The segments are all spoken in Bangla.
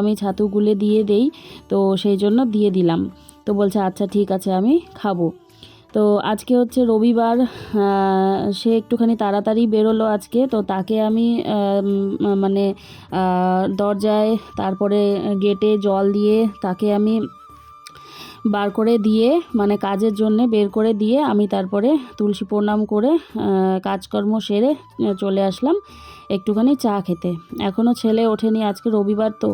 আমি ছাতু গুলে দিয়ে দেই, তো সেই জন্য দিয়ে দিলাম। তো বলছে আচ্ছা ঠিক আছে আমি খাবো। তো আজকে হচ্ছে রবিবার, সে একটুখানি তাড়াতাড়ি বেরোলো আজকে। তো তাকে আমি মানে দরজায় তারপরে গেটে জল দিয়ে তাকে আমি বার করে দিয়ে, মানে কাজের জন্যে বের করে দিয়ে আমি তারপরে তুলসী প্রণাম করে কাজকর্ম সেরে চলে আসলাম একটুখানি চা খেতে। এখনও ছেলে ওঠেনি, আজকে রবিবার তো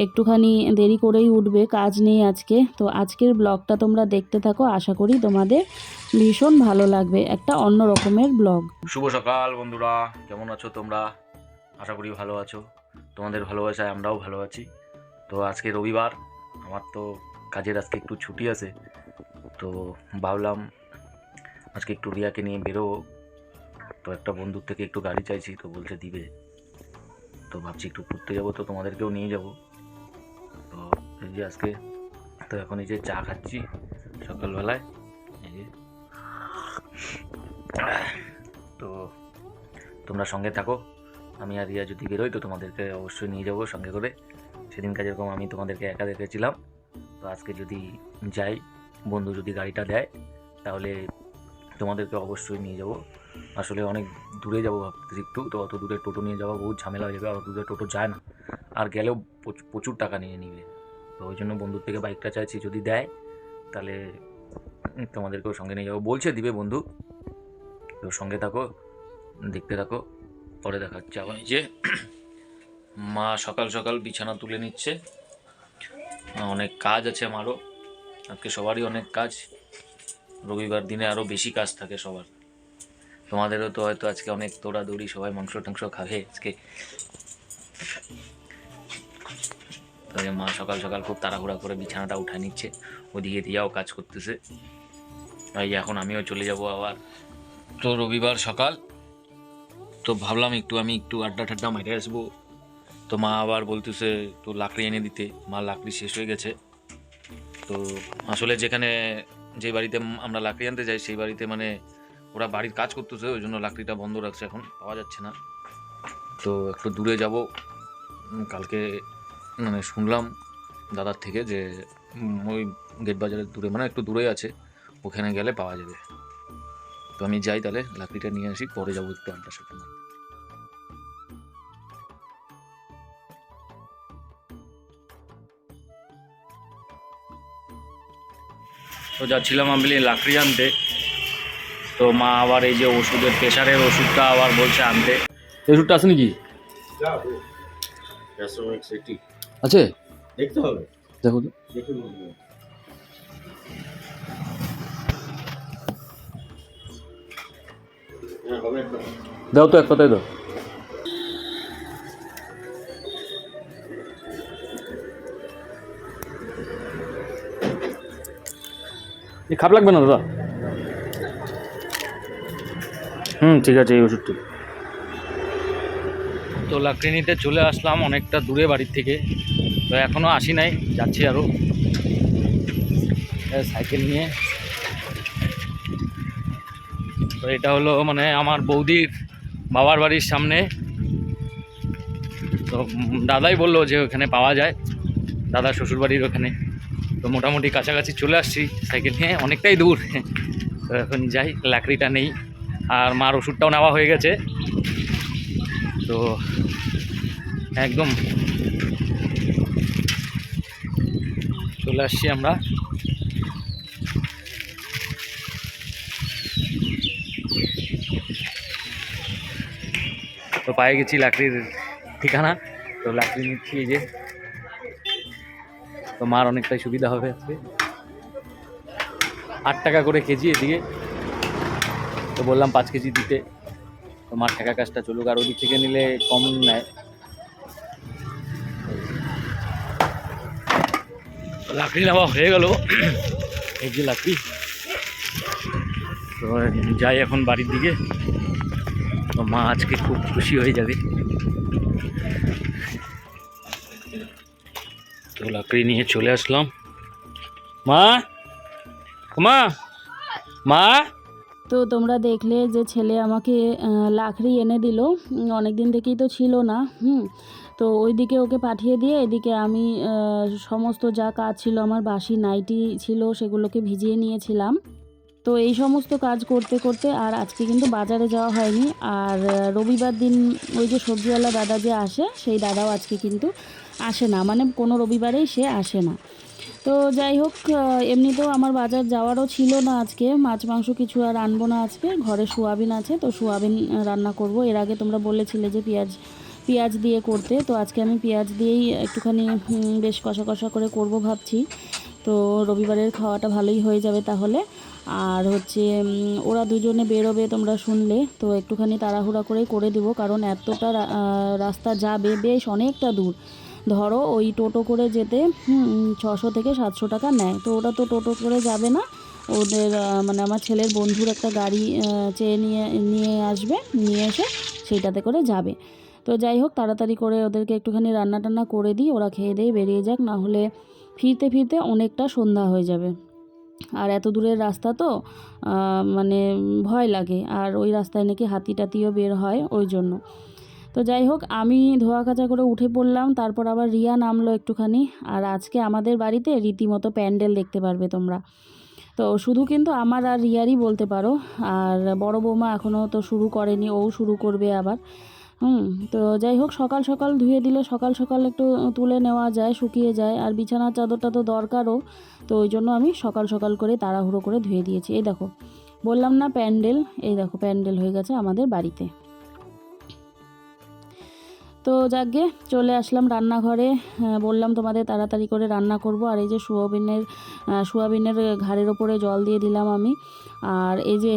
একটুখানি দেরি করেই উঠবে, কাজ নেই আজকে। তো আজকের ব্লগটা তোমরা দেখতে থাকো, আশা করি তোমাদের ভীষণ ভালো লাগবে, একটা অন্য রকমের ব্লগ। শুভ সকাল বন্ধুরা, কেমন আছো তোমরা? আশা করি ভালো আছো। তোমাদের ভালোবাসায় আমরাও ভালো আছি। তো আজকে রবিবার, আমার তো কাজের আজকে একটু ছুটি আছে, তো ভাবলাম আজকে একটু রিয়াকে নিয়ে বেরোবো। তো একটা বন্ধুর থেকে একটু গাড়ি চাইছি, তো বলছে দিবে। তো ভাবছি একটু ঘুরতে যাবো, তো তোমাদেরকেও নিয়ে যাব। তো এই যে আজকে, তো এখন এই যে চা খাচ্ছি সকালবেলায়, এই যে। তো তোমরা সঙ্গে থাকো, আমি আর রিয়া যদি বেরোই তো তোমাদেরকে অবশ্যই নিয়ে যাবো সঙ্গে করে। সেদিনকার যেরকম আমি তোমাদেরকে একা দেখেছিলাম, তো আজকে যদি যাই, বন্ধু যদি গাড়িটা দেয়, তাহলে তোমাদেরকে অবশ্যই নিয়ে যাব। আসলে অনেক দূরে যাবো ভাবতেছি একটু, তো অত দূরে টোটো নিয়ে যাওয়া বহুত ঝামেলা হয়ে যাবে, অত দূরে টোটো যায় না, আর গেলেও প্রচুর টাকা নিয়ে নিবে। তো ওই জন্য বন্ধুর থেকে বাইকটা চাইছি, যদি দেয় তাহলে তোমাদেরকেও সঙ্গে নিয়ে যাবো। বলছে দিবে বন্ধু, তো সঙ্গে থাকো, দেখতে থাকো, পরে দেখাচ্ছে। আবার এই যে মা সকাল সকাল বিছানা তুলে নিচ্ছে, অনেক কাজ আছে আমারও আজকে, সবারই অনেক কাজ। রবিবার দিনে আরও বেশি কাজ থাকে সবার, তোমাদেরও তো হয়তো আজকে অনেক দৌড়াদৌড়ি, সবাই মাংস টাংস খাবে আজকে। তাই মা সকাল সকাল খুব তাড়াহুড়া করে বিছানাটা উঠায় নিচ্ছে, ওদিকে দিয়াও কাজ করতেছে। তাই এখন আমিও চলে যাব আবার। তো রবিবার সকাল, তো ভাবলাম আমি একটু আড্ডা ঠাড্ডা মেরে আসবো। তো মা আবার বলতেছে তো লাকড়ি এনে দিতে, মা লাকড়ি শেষ হয়ে গেছে। তো আসলে যে বাড়িতে আমরা লাকড়ি আনতে যাই, সেই বাড়িতে মানে ওরা বাড়ির কাজ করতেছে, ওই জন্য লাকড়িটা বন্ধ রাখছে, এখন পাওয়া যাচ্ছে না। তো একটু দূরে যাব কালকে, মানে শুনলাম দাদার থেকে যে ওই গেট বাজারের দূরে, মানে একটু দূরে আছে, ওখানে গেলে পাওয়া যাবে। তো আমি যাই তাহলে, লাকড়িটা নিয়ে আসি, পরে যাবো একটু আড্ডা সাড্ডা মারতে। তো যাচ্ছিলাম আমি লাকড়ি আনতে, তো মা আবার এই যে ওষুধের, প্রেশারের ওষুধটা আবার বলছে আনতে। এই ওষুধটা আছে নাকি? আছে, দেখতে হবে, দেখো তো। দাও তো এক কথায় দাও। খারাপ লাগবে না দাদা? ঠিক আছে, এই ওষুধটা। তো লাকড়ি নিতে চলে আসলাম অনেকটা দূরে বাড়ির থেকে, তো এখনও আসি নাই, যাচ্ছি আরও সাইকেল নিয়ে। তো এটা হলো মানে আমার বৌদির বাবার বাড়ির সামনে। তো দাদাই বললো যে ওখানে পাওয়া যায়, দাদা শ্বশুরবাড়ির ওখানে। তো মোটামুটি কাছাকাছি চলে আসছি সাইকেল নিয়ে, অনেকটাই দূর। তো এখন যাই, লাকড়িটা নেই, আর মার ওষুধটাও নেওয়া হয়ে গেছে। তো একদম চলে আসছি আমরা। তো পায়ে গেছি লাকড়ির ঠিকানা, তো লাকড়ি নিচ্ছি এই যে। তো মার অনেকটাই সুবিধা হবে আজকে, 8 টাকা করে কেজি এদিকে, তো বললাম 5 কেজি দিতে। তো মার ঠেকা কাজটা চলুক, আর ওদিক থেকে নিলে কম নেয়। লাকড়ি নেওয়া হয়ে গেল, এই যে লাকড়ি। তো যাই এখন বাড়ির দিকে, তো মা আজকে খুব খুশি হয়ে যাবে। তো লাকড়ি নিয়ে চলে আসলাম। মা, মা, মা। তো তোমরা দেখলে যে ছেলে আমাকে লাকড়ি এনে দিল, অনেক দিন থেকেই তো ছিল না। তো ওইদিকে ওকে পাঠিয়ে দিয়ে এদিকে আমি সমস্ত যা কাজ ছিল আমার বাসি নাইটি ছিল সেগুলোকে ভিজিয়ে নিয়েছিলাম। তো এই সমস্ত কাজ করতে করতে আর আজকে কিন্তু বাজারে যাওয়া হয়নি। আর রবিবার দিন ওই যে সবজিওয়ালা দাদা যে আসে সেই দাদাও আজকে কিন্তু আসে না, মানে কোনো রবিবারেই সে আসে না। তো যাই হোক, এমনিতেও আমার বাজার যাওয়ারও ছিল না আজকে, মাছ মাংস কিছু আর আনবো না আজকে, ঘরে সোয়াবিন আছে তো সোয়াবিন রান্না করব। এর আগে তোমরা বলেছিলে যে পেঁয়াজ দিয়ে করতে, তো আজকে আমি পেঁয়াজ দিয়েই একটুখানি বেশ কষা কষা করে করব ভাবছি। তো রবিবারের খাওয়াটা ভালোই হয়ে যাবে তাহলে। আর হচ্ছে ওরা দুজনে বেরোবে তোমরা শুনলে, তো একটুখানি তাড়াহুড়া করেই করে দেবো, কারণ এতটা রাস্তা যাবে, বেশ অনেকটা দূর। ধরো ওই টোটো করে যেতে 600 থেকে 700 টাকা নেয়। তো ওরা তো টোটো করে যাবে না, ওদের মানে আমার ছেলের বন্ধুর একটা গাড়ি চেয়ে নিয়ে আসবে, নিয়ে এসে সেইটাতে করে যাবে। তো যাই হোক, তাড়াতাড়ি করে ওদেরকে একটুখানি রান্না টান্না করে দিই, ওরা খেয়ে দিয়ে বেরিয়ে যাক, না হলে ফিরতে ফিরতে অনেকটা সন্ধ্যা হয়ে যাবে। আর এত দূরের রাস্তা তো মানে ভয় লাগে, আর ওই রাস্তায় নাকি হাতি টাতিও বের হয়, ওই জন্য। তো যাই হোক, আমি ধোয়া কাচা করে উঠে পড়লাম, তারপর আবার রিয়া নামলো একটুখানি। আর আজকে আমাদের বাড়িতে রীতিমতো প্যান্ডেল দেখতে পারবে তোমরা। তো শুধু কিন্তু আমার আর রিয়ারই বলতে পারো, আর বড় বৌমা এখনও তো শুরু করেনি, ও শুরু করবে আবার। তো যাই হোক, সকাল সকাল ধুয়ে দিলে সকাল সকাল একটু তুলে নেওয়া যায়, শুকিয়ে যায়, আর বিছানার চাদরটা তো দরকারও। তো ওই জন্য আমি সকাল সকাল করে তাড়াহুড়ো করে ধুয়ে দিয়েছি। এই দেখো, বললাম না প্যান্ডেল, এই দেখো প্যান্ডেল হয়ে গেছে আমাদের বাড়িতে। তো যাকগে, চলে আসলাম রান্নাঘরে। বললাম তোমাদের তাড়াতাড়ি করে রান্না করব। আর এই যে সোয়াবিনের ঘাড়ের ওপরে জল দিয়ে দিলাম আমি। আর এই যে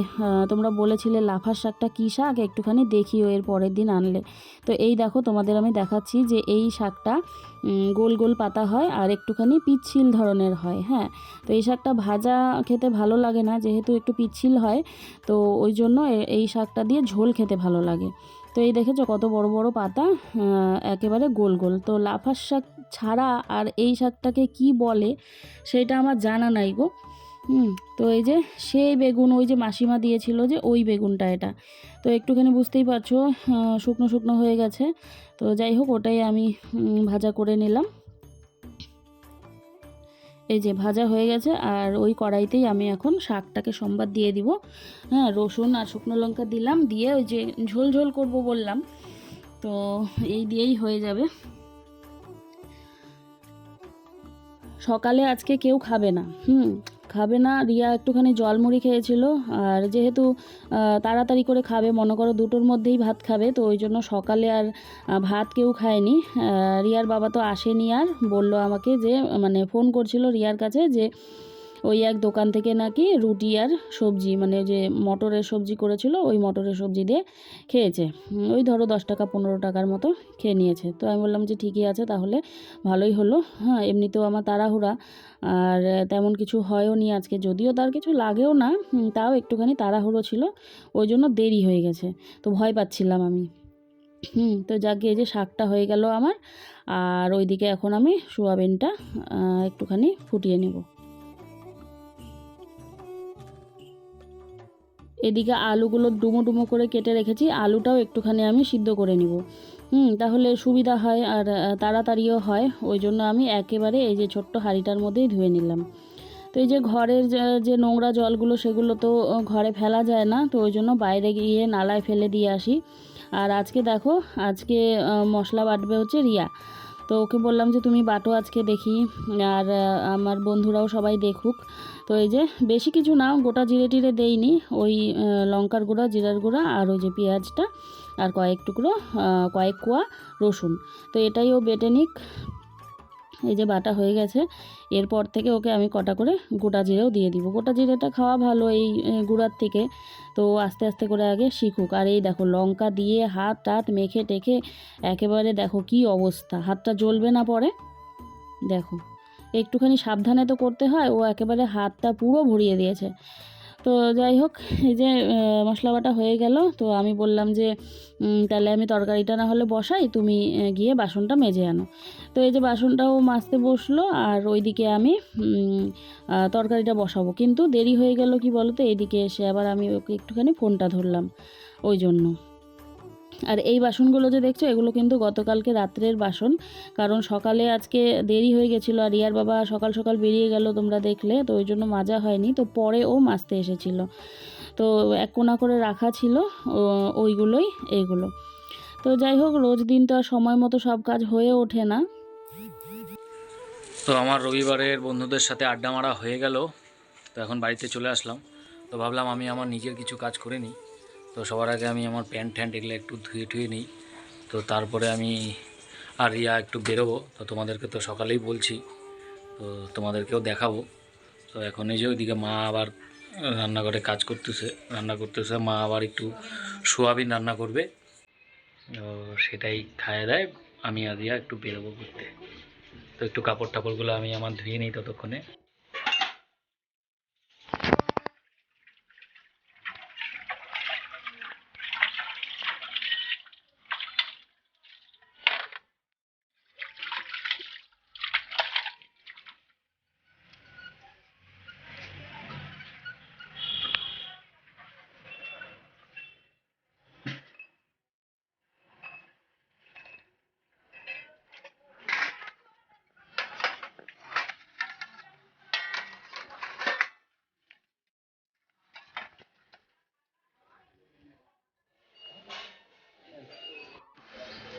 তোমরা বলেছিলে লাফার শাকটা কী শাক, একটুখানি দেখিও এর পরের দিন আনলে। তো এই দেখো, তোমাদের আমি দেখাচ্ছি যে এই শাকটা গোল গোল পাতা হয় আর একটুখানি পিচ্ছিল ধরনের হয়। হ্যাঁ, তো এই শাকটা ভাজা খেতে ভালো লাগে না, যেহেতু একটু পিচ্ছিল হয়, তো ওই জন্য এই শাকটা দিয়ে ঝোল খেতে ভালো লাগে। তো এই দেখেছো কত বড় বড় পাতা, একেবারে গোল গোল। তো লাফার শাক ছাড়া আর এই শাকটাকে কি বলে সেটা আমার জানা নাই গো। তো এই যে সেই বেগুন, ওই যে মাসিমা দিয়েছিল যে ওই বেগুনটা এটা, তো একটুখানি বুঝতেই পারছো শুকনো শুকনো হয়ে গেছে। তো যাই হোক, ওটাই আমি ভাজা করে নিলাম। এই যে ভাজা হয়ে গেছে, আর ওই কড়াইতেই আমি এখন শাকটাকে সম্বাদ দিয়ে দিব। হ্যাঁ, রসুন আর শুকনো লঙ্কা দিলাম, দিয়ে ওই যে ঝোল ঝোল করবো বললাম, তো এই দিয়েই হয়ে যাবে। সকালে আজকে কেউ খাবে না, খাবে না। রিয়া একটুখানি জলমুড়ি খেয়েছিল, আর যেহেতু তাড়াতাড়ি করে খাবে, মনে করো 2টোর মধ্যেই ভাত খাবে, তো ওই জন্য সকালে আর ভাত কেউ খায়নি। রিয়ার বাবা তো আসেনি, আর বলল আমাকে যে, মানে ফোন করছিল রিয়ার কাছে যে ওই এক দোকান থেকে নাকি রুটি আর সবজি, মানে যে মটরের সবজি করেছিল ওই মটরের সবজি দিয়ে খেয়েছে। ওই ধরো 10 টাকা 15 টাকার মতো খেয়ে নিয়েছে। তো আমি বললাম যে ঠিকই আছে তাহলে, ভালোই হলো। হ্যাঁ, এমনিতেও আমার তাড়াহুড়া, আর তেমন কিছু হয়ও নি আজকে, যদিও তার কিছু লাগেও না, তাও একটুখানি তাড়াহুড়ো ছিল, ওই জন্য দেরি হয়ে গেছে। তো ভয় পাচ্ছিলাম আমি। তো যাকে, এই যে শাকটা হয়ে গেল আমার, আর ওইদিকে এখন আমি সোয়াবিনটা একটুখানি ফুটিয়ে নেব। এদিকে আলুগুলো ডুমো ডুমো করে কেটে রেখেছি, আলুটাও একটুখানি আমি সিদ্ধ করে নিব। তাহলে সুবিধা হয় আর তাড়াতাড়িও হয়, ওই জন্য আমি একেবারে এই যে ছোট্ট হাঁড়িটার মধ্যেই ধুয়ে নিলাম। তো এই যে ঘরের যে নোংরা জলগুলো সেগুলো তো ঘরে ফেলা যায় না, তো ওই জন্য বাইরে গিয়ে নালায় ফেলে দিয়ে আসি। আর আজকে দেখো, আজকে মশলা বাটবে হচ্ছে রিয়া। তো ওকে বললাম যে তুমি বাটো আজকে দেখি, আর আমার বন্ধুরাও সবাই দেখুক। তো এই যে বেশি কিছু না, গোটা জিরে টিরে দেইনি, ওই লঙ্কার গুঁড়া, জিরার গুঁড়া, আর ওই যে পেঁয়াজটা, আর কয়েক টুকরো কয়েক কোয়া রসুন, তো এটাই ও বেটে নিক। এই যে বাটা হয়ে গেছে, এরপর থেকে ওকে আমি কটা করে গোটা জিরেও দিয়ে দিব। গোটা জিরেটা খাওয়া ভালো এই গুঁড়ার থেকে, তো আস্তে আস্তে করে আগে শিখুক। আর এই দেখো, লঙ্কা দিয়ে হাত টাত মেখে টেখে একেবারে দেখো কি অবস্থা, হাতটা জ্বলবে না পরে, দেখো একটুখানি সাবধানে তো করতে হয়, ও একেবারে হাতটা পুরো ভরিয়ে দিয়েছে। তো যাই হোক, এই যে মশলা বাটা হয়ে গেল, তো আমি বললাম যে তাহলে আমি তরকারিটা না হলে বসাই, তুমি গিয়ে বাসনটা মেজে আনো। তো এই যে বাসনটাও মাজতে বসলো, আর ওইদিকে আমি তরকারিটা বসাবো, কিন্তু দেরি হয়ে গেল কি বলো তো, এইদিকে এসে আবার আমি ওকে একটুখানি ফোনটা ধরলাম, ওই জন্য। আর এই বাসনগুলো যে দেখছো এগুলো কিন্তু গতকালকে রাত্রের বাসন, কারণ সকালে আজকে দেরি হয়ে গেছিলো আর রিয়ার বাবা সকাল সকাল বেরিয়ে গেল তোমরা দেখলে, তো ওই জন্য মাজা হয়নি। তো পরে ও মাজতে এসেছিলো, তো এক কোণা করে রাখা ছিল ওইগুলোই এইগুলো। তো যাই হোক, রোজ দিন তো আর সময় মতো সব কাজ হয়ে ওঠে না। তো আমার রবিবারের বন্ধুদের সাথে আড্ডা মারা হয়ে গেল, তো এখন বাড়িতে চলে আসলাম। তো ভাবলাম আমি আমার নিজের কিছু কাজ করে নিই। তো সবার আগে আমি আমার প্যান্ট ট্যান্ট এগুলো একটু ধুয়ে টুয়ে নিই, তো তারপরে আমি আর রিয়া একটু বেরোবো। তো তোমাদেরকে তো সকালেই বলছি, তো তোমাদেরকেও দেখাবো। তো এখন এই যে ওইদিকে মা আবার রান্নাঘরে কাজ রান্না করতেছে। মা আবার একটু সোয়াবিন রান্না করবে, তো সেটাই খায় দেয়। আমি আর রিয়া একটু বেরোবো ঘুরতে। তো একটু কাপড় টাপড়গুলো আমি আমার ধুয়ে নিই ততক্ষণে।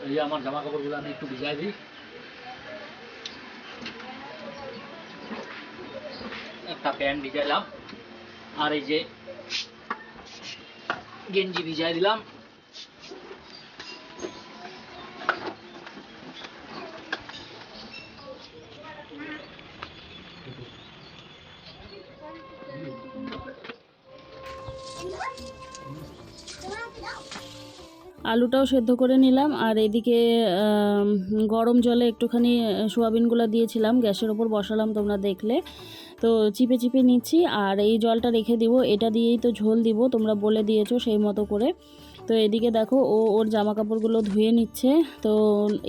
এই যে আমার জামা কাপড়গুলো আমি একটু ভিজাই দিই। একটা প্যান্ট ভিজাইলাম, আর এই যে গেঞ্জি ভিজাই দিলাম। আলুটাও সেদ্ধ করে নিলাম, আর এদিকে গরম জলে একটুখানি সোয়াবিনগুলো দিয়েছিলাম, গ্যাসের ওপর বসালাম তোমরা দেখলে। তো চিপে চিপে নিচ্ছি, আর এই জলটা রেখে দিব, এটা দিয়েই তো ঝোল দিব, তোমরা বলে দিয়েছো সেই মতো করে। তো এদিকে দেখো ও ওর জামা কাপড়গুলো ধুয়ে নিচ্ছে। তো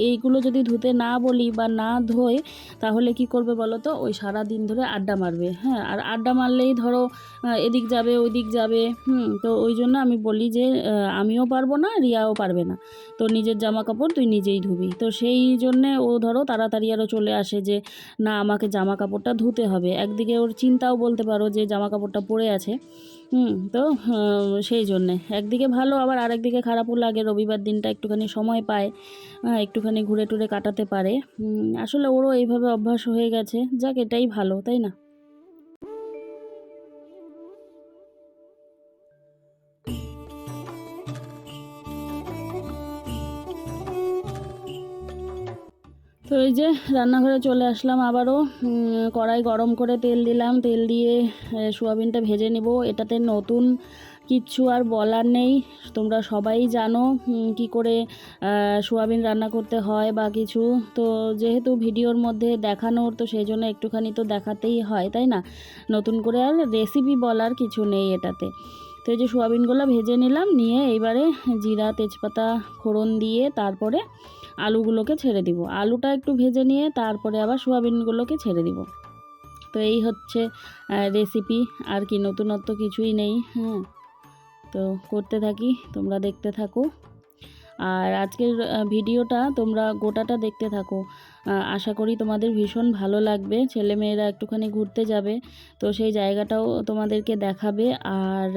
এইগুলো যদি ধুতে না বলি বা না ধোয় তাহলে কি করবে বলো তো, ওই সারা দিন ধরে আড্ডা মারবে। হ্যাঁ, আর আড্ডা মারলেই ধরো এদিক যাবে ওই দিক যাবে। তো ওই জন্য আমি বলি যে আমিও পারবো না, রিয়াও পারবে না, তো নিজের জামা কাপড় তুই নিজেই ধুবি। তো সেই জন্যে ও ধরো তাড়াতাড়ি আরও চলে আসে যে না আমাকে জামা কাপড়টা ধুতে হবে। একদিকে ওর চিন্তাও বলতে পারো যে জামা কাপড়টা পড়ে আছে। তো সেই জন্যে একদিকে ভালো, আবার আরেকদিকে খারাপও লাগে। রবিবার দিনটা একটুখানি সময় পায়, একটুখানি ঘুরে টুরে কাটাতে পারে। আসলে ওরও এইভাবে অভ্যাস হয়ে গেছে, যাক এটাই ভালো, তাই না? তো এই যে রান্নাঘরে চলে আসলাম আবারও। কড়াই গরম করে তেল দিলাম, তেল দিয়ে সোয়াবিনটা ভেজে নেব। এটাতে নতুন কিচ্ছু আর বলার নেই, তোমরা সবাই জানো কি করে সোয়াবিন রান্না করতে হয় বা কিছু। তো যেহেতু ভিডিওর মধ্যে দেখানোর, তো সেই জন্য একটুখানি তো দেখাতেই হয়, তাই না? নতুন করে আর রেসিপি বলার কিছু নেই এটাতে। তো এই যে সোয়াবিনগুলো ভেজে নিলাম, নিয়ে এইবারে জিরা তেজপাতা ফোড়ন দিয়ে তারপরে আলুগুলোকে ছেড়ে দিব। আলুটা একটু ভেজে নিয়ে তারপরে আবার সোয়াবিনগুলোকে ছেড়ে দিব। তো এই হচ্ছে রেসিপি, আর কি নতুনত্ব কিছুই নেই। হ্যাঁ, তো করতে থাকি, তোমরা দেখতে থাকো। আর আজকের ভিডিওটা তোমরা গোটাটা দেখতে থাকো, আশা করি তোমাদের ভীষণ ভালো লাগবে। ছেলেমেয়েরা একটুখানি ঘুরতে যাবে, তো সেই জায়গাটাও তোমাদেরকে দেখাবে। আর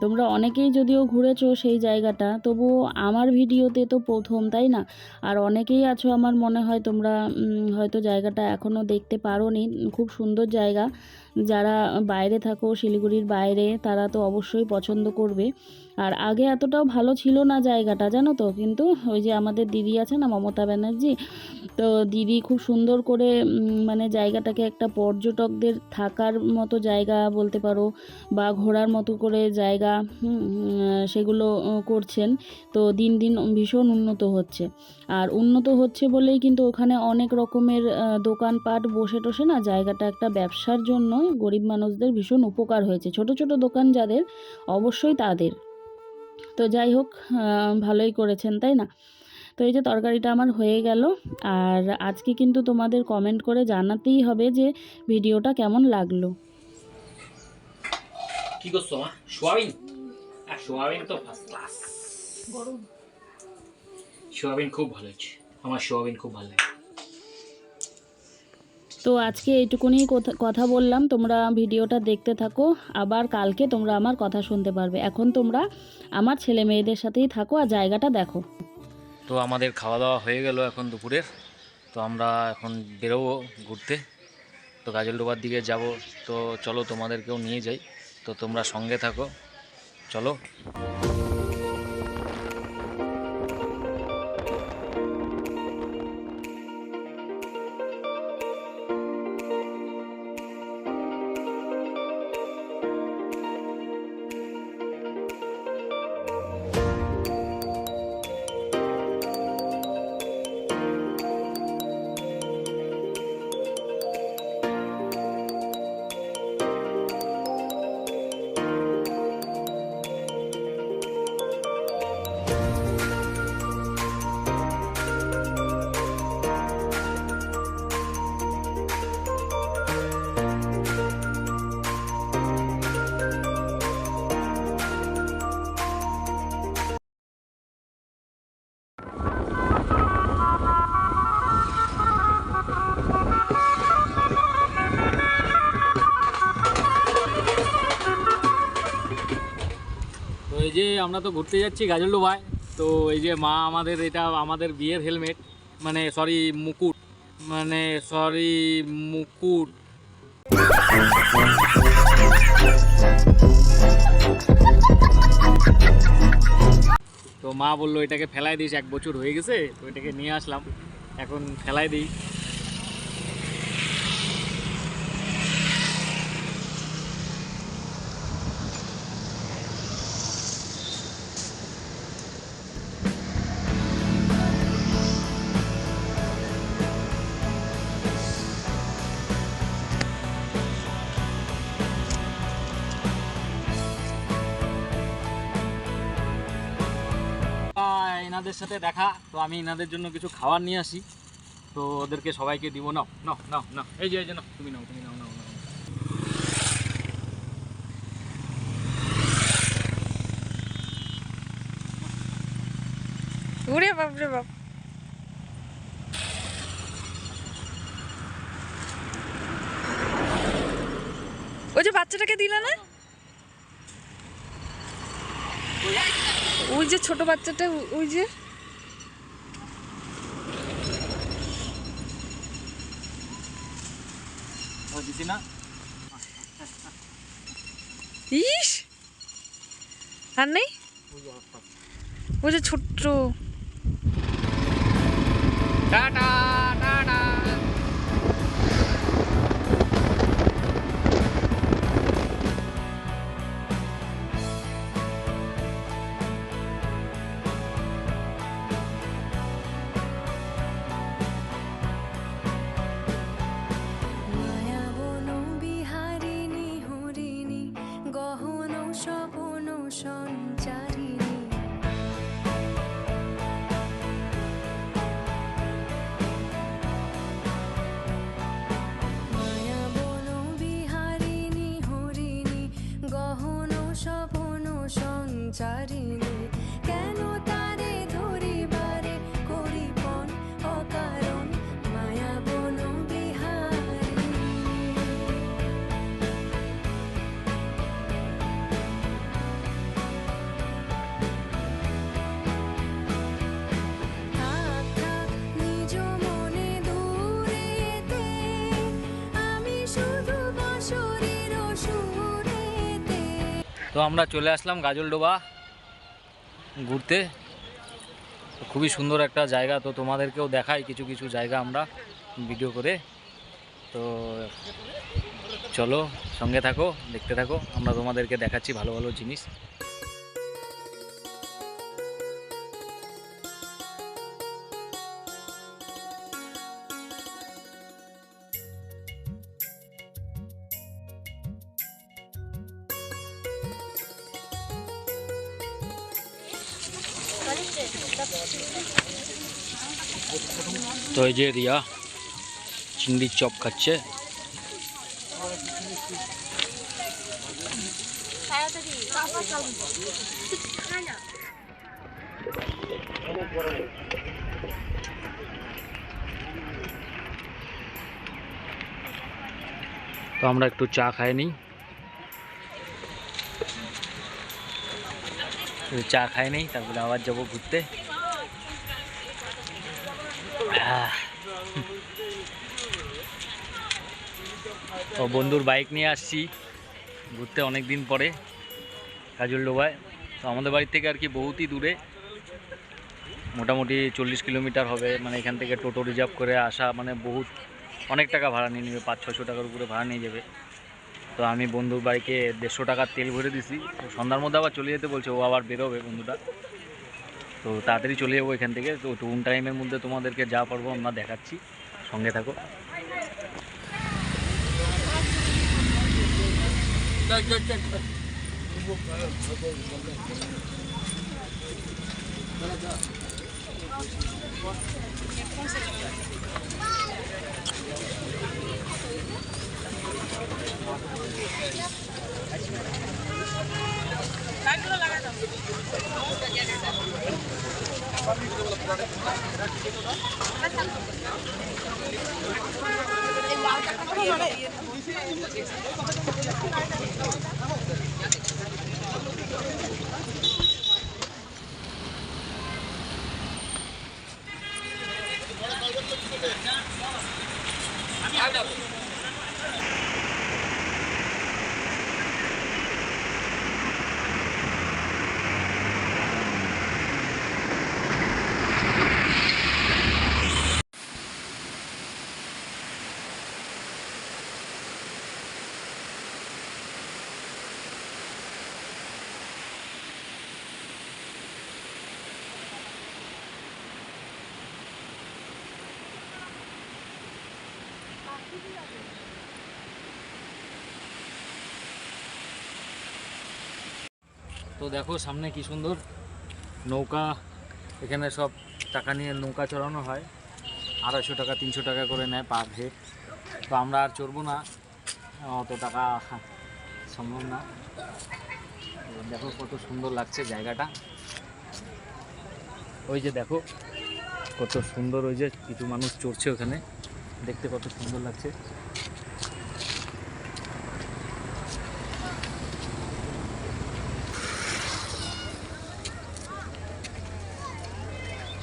তোমরা অনেকেই যদিও ঘুরেছো সেই জায়গাটা, তবুও আমার ভিডিওতে তো প্রথম, তাই না? আর অনেকেই আছো আমার মনে হয় তোমরা হয়তো জায়গাটা এখনও দেখতে পারোনি। খুব সুন্দর জায়গা, যারা বাইরে থাকো শিলিগুড়ির বাইরে তারা তো অবশ্যই পছন্দ করবে। আর আগে এতটাও ভালো ছিল না জায়গাটা, জানো তো। কিন্তু ওই যে আমাদের দিদি আছে না, মমতা ব্যানার্জি, তো দিদি খুব সুন্দর করে মানে জায়গাটাকে একটা পর্যটকদের থাকার মতো জায়গা বলতে পারো, বা ঘোরার মতো করে জায়গা সেগুলো করছেন। তো দিন দিন ভীষণ উন্নত হচ্ছে। আর উন্নত হচ্ছে বলেই কিন্তু ওখানে অনেক রকমের দোকানপাট বসে টসে না, জায়গাটা একটা ব্যবসার জন্য গরিব মানুষদের ভীষণ উপকার হয়েছে। ছোট ছোট দোকান যাদের, অবশ্যই তাদের। তো যাই হোক, ভালোই করেছেন, তাই না? তো এই যে তরকারিটা আমার হয়ে গেল। আর আজকে কিন্তু তোমাদের কমেন্ট করে জানাতেই হবে যে ভিডিওটা কেমন লাগলো। কি করছো মা? সোয়াবিন? আর সোয়াবিন তো ফার্স্ট ক্লাস। গরম সোয়াবিন খুব ভালো হয়েছে, আমার সোয়াবিন খুব ভালো লাগে। তো আজকে এইটুকুনি কথা বললাম, তোমরা ভিডিওটা দেখতে থাকো, আবার কালকে তোমরা আমার কথা শুনতে পারবে। এখন তোমরা আমার ছেলে মেয়েদের সাথেই থাকো আর জায়গাটা দেখো। তো আমাদের খাওয়া দাওয়া হয়ে গেল এখন দুপুরের। তো আমরা এখন বেরোবো ঘুরতে। তো গাজলডোবার দিকে যাব। তো চলো তোমাদেরকেও নিয়ে যাই। তো তোমরা সঙ্গে থাকো, চলো। তো এই যে আমরা তো ঘুরতে যাচ্ছি গাজলডোবায়। তো এই যে মা আমাদের, এটা আমাদের বিয়ের হেলমেট, মানে সরি মুকুট, তো মা বললো এটাকে ফেলাই দিস, 1 বছর হয়ে গেছে, তো এটাকে নিয়ে আসলাম, এখন ফেলাই দিই। এনাদের সাথে দেখা, তো আমি এনাদের জন্য কিছু খাবার নিয়ে আসি, তো ওদেরকে সবাইকে দিব। নাও নাও নাও নাও, এই যে নাও, তুমি নাও, তুমি নাও, নাও নাও। ওরে বাপ রে বাপ, ওই যে বাচ্চাটাকে দিলা না, ওই যে ছোট বাচ্চাটা, ওই যে দিছি না। ইস, আর নেই, ওই যে ছোট্ট। Tata tata. মায়াবন বিহারিণী হরিণী গহন স্বপন সঞ্চারিণী মায়াবন বিহারিণী হরিণী গহন স্বপন সঞ্চারিণী কেন তারে ধরিবারে করিপন অকারণ মায়াবন বিহারিণী। থাক থাক নিজ মনে দূরেতে আমি শুধু বাঁশরীর সুরেতে। তো আমরা চলে আসলাম গাজলডোবা ঘুরতে। তো খুবই সুন্দর একটা জায়গা, তো তোমাদেরকেও দেখাই কিছু কিছু জায়গা আমরা ভিডিও করে। তো চলো সঙ্গে থাকো, দেখতে থাকো, আমরা তোমাদেরকে দেখাচ্ছি ভালো ভালো জিনিস। তো এই যে রিয়া চিংড়ির চপ খাচ্ছে। তাড়াতাড়ি তো আমরা একটু চা খাই নিই, চা খাই নেই, তারপরে আবার যাবো ঘুরতে। ও বন্ধুর বাইক নিয়ে আসছি ঘুরতে অনেক দিন পরে কাজলডোবায়। তো আমাদের বাড়ি থেকে আর কি বহুতই দূরে, মোটামুটি 40 কিলোমিটার হবে। মানে এখান থেকে টোটো রিজার্ভ করে আসা মানে অনেক টাকা ভাড়া নিয়ে নেবে, 500-600 টাকার উপরে ভাড়া নিয়ে যাবে। তো আমি বন্ধুর বাইকে 150 টাকার তেল ভরে দিছি। তো সন্ধ্যার মধ্যে আবার চলে যেতে বলছে, ও আবার বেরোবে বন্ধুটা। তো তাড়াতাড়ি চলে যাবো এখান থেকে। তো টুন টাইমের মধ্যে তোমাদেরকে যা পারবো আমরা দেখাচ্ছি, সঙ্গে থাকো। তো দেখো সামনে কি সুন্দর নৌকা, এখানে সব টাকা নিয়ে নৌকা চড়ানো হয়, 250 টাকা 300 টাকা করে নেয় পার হেড। তো আমরা আর চড়বো না, অত টাকা সম্ভব না। দেখো কত সুন্দর লাগছে জায়গাটা, ওই যে দেখো কত সুন্দর, ওই যে কিছু মানুষ চড়ছে ওখানে, দেখতে কত সুন্দর লাগছে।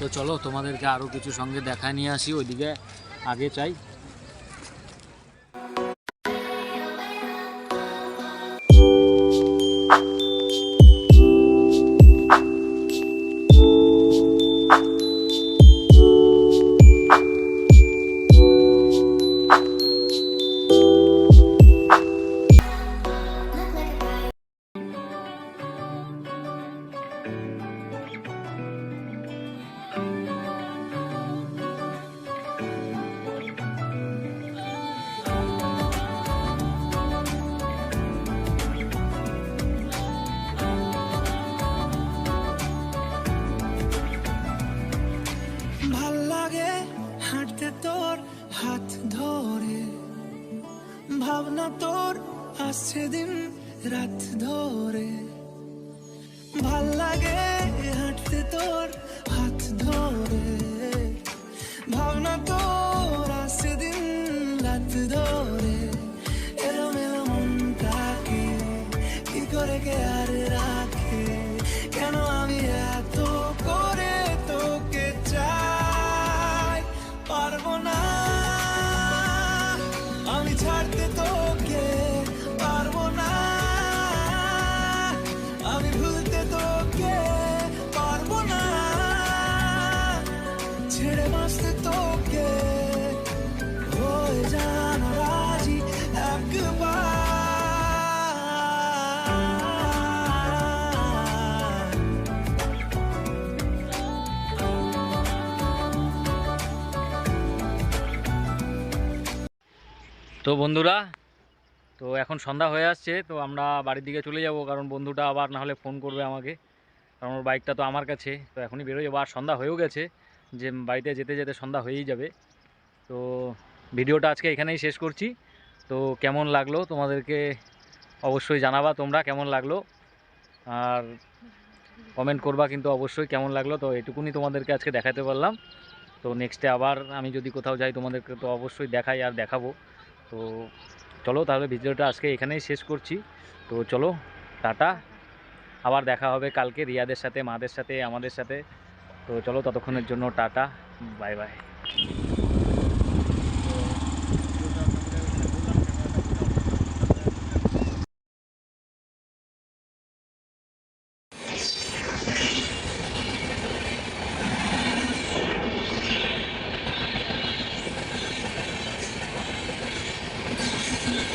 তো চলো তোমাদেরকে আরও কিছু সঙ্গে দেখা নিয়ে আসি, ওইদিকে আগে চাই। ভাল লাগে হাঁটতে তোর হাত ধরে, ভাবনা তোর আসছে দিন রাত ধরে। ভাল লাগে হাঁটতে তোর হাত ধরে, ভাবনা তোর আসছে দিন রাত ধরে। এলোমেলো মনটাকে কি করে কে আর রাখে, কেন আমি এত করে তোকে চাই। পারবো না আমি ছাড়তে তোকে, পারবো না আমি ভুলতে তোকে, পারবো না ছেড়ে বাঁচতে তোকে। হয়ে জানা রাজি একবার। তো বন্ধুরা, তো এখন সন্ধ্যা হয়ে আসছে, তো আমরা বাড়ির দিকে চলে যাব, কারণ বন্ধুটা আবার না হলে ফোন করবে আমাকে, কারণ ওর বাইকটা তো আমার কাছে। তো এখনই বেরোয় যাবো, আর সন্ধ্যা হয়েও গেছে, যে বাড়িতে যেতে যেতে সন্ধ্যা হয়েই যাবে। তো ভিডিওটা আজকে এখানেই শেষ করছি। তো কেমন লাগলো তোমাদেরকে অবশ্যই জানাবা, তোমরা কেমন লাগলো, আর কমেন্ট করবা কিন্তু অবশ্যই কেমন লাগলো। তো এটুকুনি তোমাদেরকে আজকে দেখাতে পারলাম। তো নেক্সটে আবার আমি যদি কোথাও যাই তোমাদেরকে তো অবশ্যই দেখাই আর দেখাবো। তো চলো তাহলে ভিডিওটা আজকে এখানেই শেষ করছি। তো চলো টাটা, আবার দেখা হবে কালকে রিয়াদের সাথে, মাদের সাথে, আমাদের সাথে। তো চলো ততক্ষণের জন্য টাটা, বাই বাই।